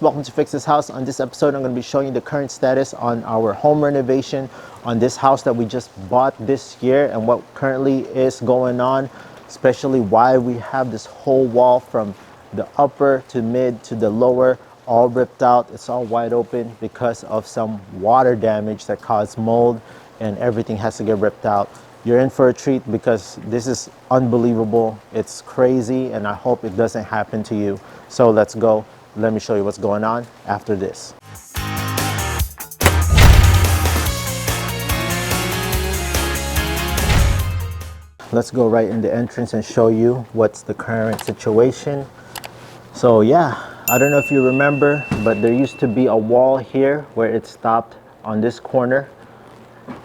Welcome to Fix This House. On this episode, I'm going to be showing you the current status on our home renovation on this house that we just bought this year and what currently is going on, especially why we have this whole wall from the upper to mid to the lower all ripped out. It's all wide open because of some water damage that caused mold, and everything has to get ripped out. You're in for a treat because this is unbelievable. It's crazy, and I hope it doesn't happen to you. So let's go. Let me show you what's going on after this. Let's go right in the entrance and show you what's the current situation. So yeah, I don't know if you remember, but there used to be a wall here where it stopped on this corner.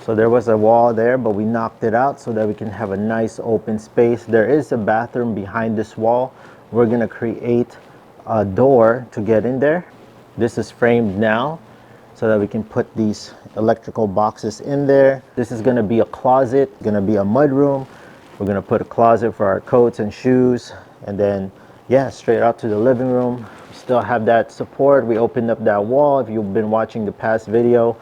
So there was a wall there, but we knocked it out so that we can have a nice open space. There is a bathroom behind this wall. We're gonna create a door to get in there. This is framed now so that we can put these electrical boxes in there. This is going to be a closet, going to be a mud room. We're going to put a closet for our coats and shoes, and then yeah, straight out to the living room. We still have that support. We opened up that wall. If you've been watching the past video,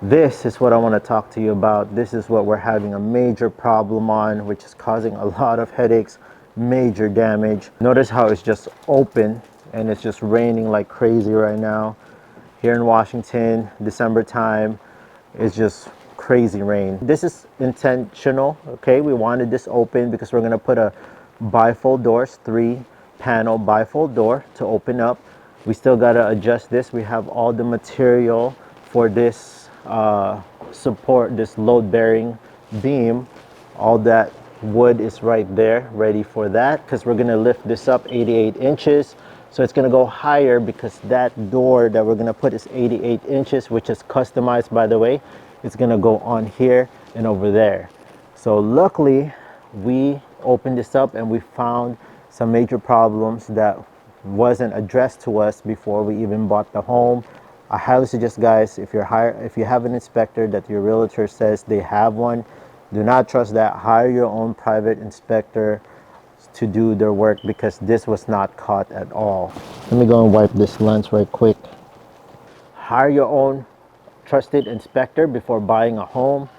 this is what I want to talk to you about. This is what we're having a major problem on, which is causing a lot of headaches, major damage. Notice how it's just open and it's just raining like crazy right now. Here in Washington, December time, it's just crazy rain. This is intentional, okay? We wanted this open because we're gonna put a bifold doors, 3-panel bifold door to open up. We still gotta adjust this. We have all the material for this support, this load-bearing beam. All that wood is right there, ready for that, because we're gonna lift this up 88 inches. So it's gonna go higher because that door that we're gonna put is 88 inches, which is customized, by the way. It's gonna go on here and over there. So luckily, we opened this up and we found some major problems that wasn't addressed to us before we even bought the home. I highly suggest, guys, if you have an inspector that your realtor says they have one, do not trust that. Hire your own private inspector to do their work, because this was not caught at all. Let me go and wipe this lens right quick. Hire your own trusted inspector before buying a home.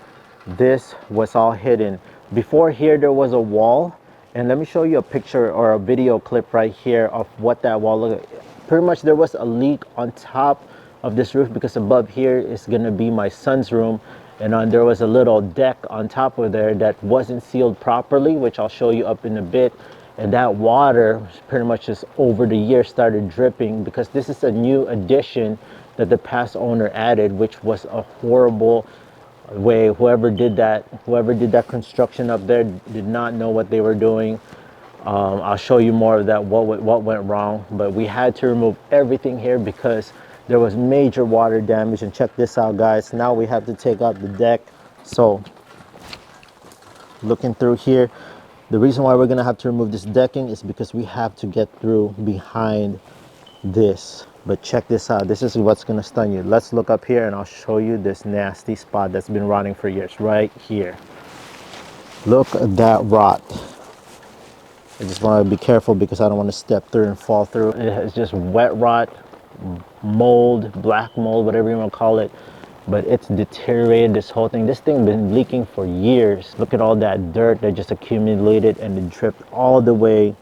This was all hidden. Before here, there was a wall, and let me show you a picture or a video clip right here of what that wall looked like. Pretty much there was a leak on top of this roof because above here is going to be my son's room, and there was a little deck on top of there that wasn't sealed properly, which I'll show you up in a bit. And that water pretty much just over the years started dripping because this is a new addition that the past owner added, which was a horrible way. Whoever did that construction up there did not know what they were doing. I'll show you more of that, what went wrong, but we had to remove everything here because there was major water damage. And check this out, guys. Now we have to take out the deck. So looking through here, the reason why we're gonna have to remove this decking is because we have to get through behind this. But check this out. This is what's gonna stun you. Let's look up here and I'll show you this nasty spot that's been rotting for years right here. Look at that rot. I just want to be careful because I don't want to step through and fall through. It's just wet rot, mold, black mold, whatever you want to call it, but it's deteriorated, this whole thing. This thing been leaking for years. Look at all that dirt that just accumulated, and it dripped all the way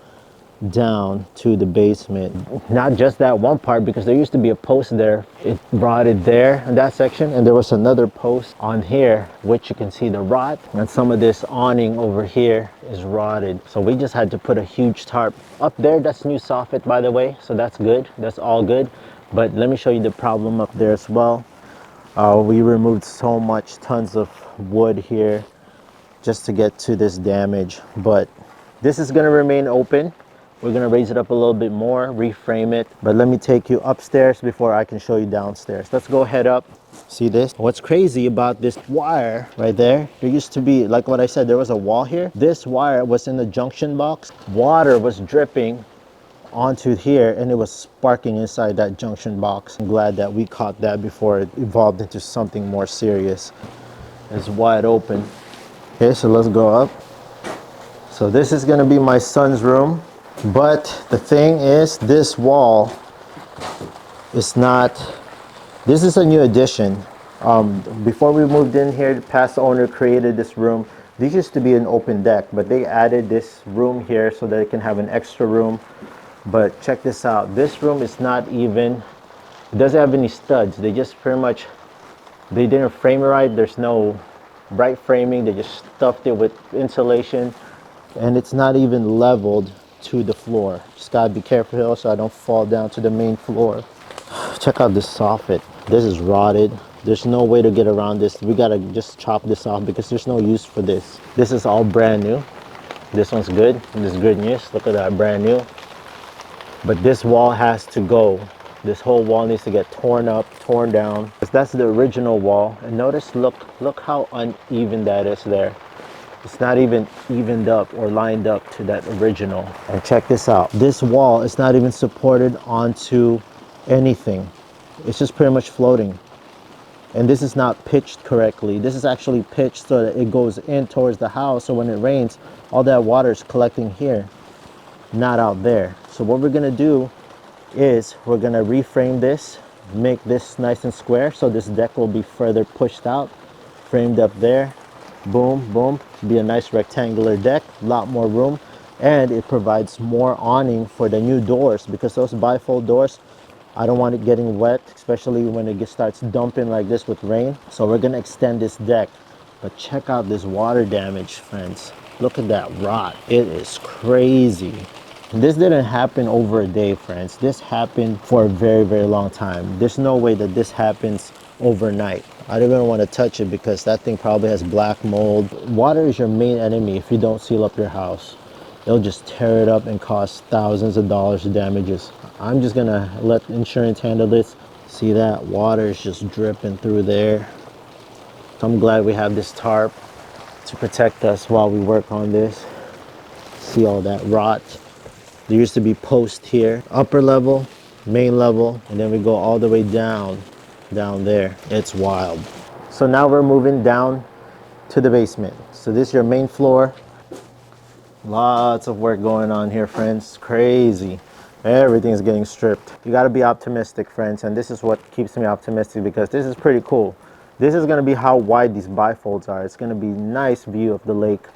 down to the basement. Not just that one part, because there used to be a post there. It rotted there in that section, and there was another post on here which you can see the rot, and some of this awning over here is rotted. So we just had to put a huge tarp up there. That's new soffit, by the way, so that's good. That's all good. But let me show you the problem up there as well. We removed so much, tons of wood here just to get to this damage, but this is going to remain open. We're gonna raise it up a little bit more, reframe it. But let me take you upstairs before I can show you downstairs. Let's go head up. See this? What's crazy about this wire right there, there used to be, like what I said, there was a wall here. This wire was in the junction box. Water was dripping onto here and it was sparking inside that junction box. I'm glad that we caught that before it evolved into something more serious. It's wide open. Okay, so let's go up. So this is gonna be my son's room. But the thing is, this wall It's not, this is a new addition. Before we moved in here, the past owner created this room. This used to be an open deck, but they added this room here so that it can have an extra room. But check this out. This room is not even, it doesn't have any studs. They just pretty much, they didn't frame it right. There's no bright framing. They just stuffed it with insulation, and it's not even leveled to the floor. Just gotta be careful here so I don't fall down to the main floor. Check out this soffit. This is rotted. There's no way to get around this. We gotta just chop this off because there's no use for this. This is all brand new. This one's good. This is good news. Look at that, brand new. But this wall has to go. This whole wall needs to get torn up, torn down. Because that's the original wall. And notice, look how uneven that is there. It's not even evened up or lined up to that original. And check this out. This wall is not even supported onto anything. It's just pretty much floating. And this is not pitched correctly. This is actually pitched so that it goes in towards the house, so when it rains, all that water is collecting here, not out there. So what we're gonna do is we're gonna reframe this, make this nice and square, so this deck will be further pushed out, framed up there. Boom, boom. Be a nice rectangular deck, a lot more room, and it provides more awning for the new doors, because those bifold doors, I don't want it getting wet, especially when it starts dumping like this with rain. So we're gonna extend this deck. But check out this water damage, friends. Look at that rot. It is crazy. This didn't happen over a day, friends. This happened for a very, very long time. There's no way that this happens overnight. I don't even want to touch it because that thing probably has black mold. Water is your main enemy if you don't seal up your house. They'll just tear it up and cause thousands of dollars of damages. I'm just gonna let insurance handle this. See that? Water is just dripping through there. So I'm glad we have this tarp to protect us while we work on this. See all that rot. There used to be posts here, upper level, main level, and then we go all the way down there. It's wild. So now we're moving down to the basement. So this is your main floor. Lots of work going on here, friends. Crazy. Everything's getting stripped. You got to be optimistic, friends, and this is what keeps me optimistic because this is pretty cool. This is going to be how wide these bifolds are. It's going to be a nice view of the lake.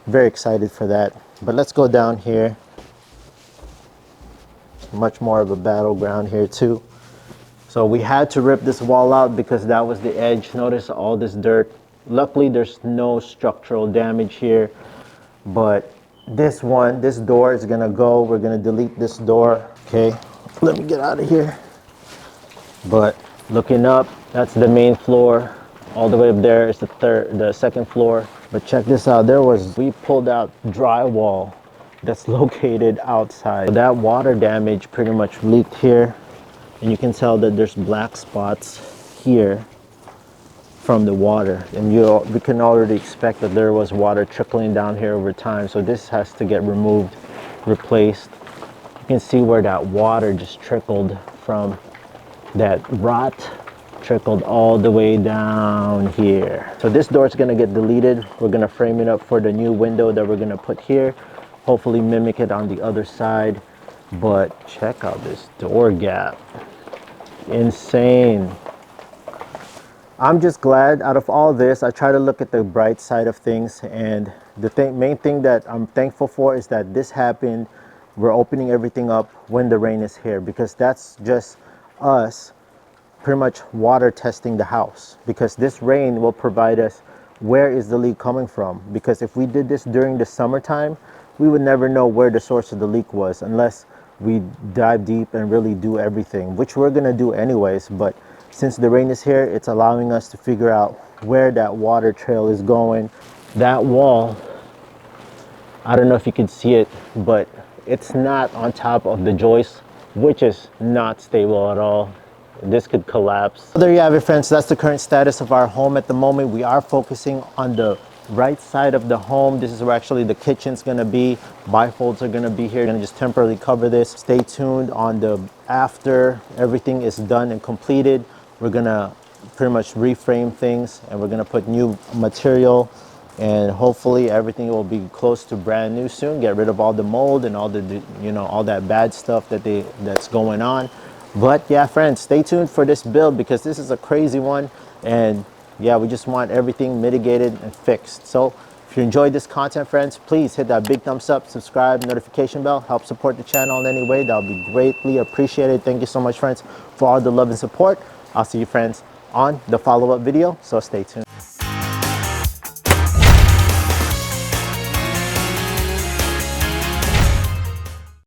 Very excited for that. But let's go down here. Much more of a battleground here too. So we had to rip this wall out because that was the edge. Notice all this dirt. Luckily there's no structural damage here, but this door is gonna go. We're gonna delete this door. Okay, let me get out of here. But looking up, that's the main floor. All the way up there is the second floor. But check this out. We pulled out drywall that's located outside. That water damage pretty much leaked here, and you can tell that there's black spots here from the water, and we can already expect that there was water trickling down here over time. So this has to get removed, replaced. You can see where that water just trickled from that rot, trickled all the way down here. So this door is gonna get deleted. We're gonna frame it up for the new window that we're gonna put here. Hopefully mimic it on the other side. But check out this door gap. Insane. I'm just glad out of all this, I try to look at the bright side of things, and the main thing that I'm thankful for is that this happened. We're opening everything up when the rain is here, because that's just us pretty much water testing the house, because this rain will provide us where is the leak coming from. Because if we did this during the summertime, we would never know where the source of the leak was unless we dive deep and really do everything, which we're gonna do anyways. But since the rain is here, it's allowing us to figure out where that water trail is going. That wall, I don't know if you can see it, but it's not on top of the joist, which is not stable at all. This could collapse. So there you have it, friends. That's the current status of our home at the moment. We are focusing on the right side of the home. This is where actually the kitchen's gonna be. Bifolds are gonna be here. Gonna just temporarily cover this. Stay tuned on the after everything is done and completed. We're gonna pretty much reframe things, and we're gonna put new material, and hopefully everything will be close to brand new soon. Get rid of all the mold and all the, all that bad stuff that's going on. But yeah, friends, stay tuned for this build because this is a crazy one. And yeah, we just want everything mitigated and fixed. So if you enjoyed this content, friends, please hit that big thumbs up, subscribe, notification bell, help support the channel in any way. That would be greatly appreciated. Thank you so much, friends, for all the love and support. I'll see you, friends, on the follow-up video. So stay tuned.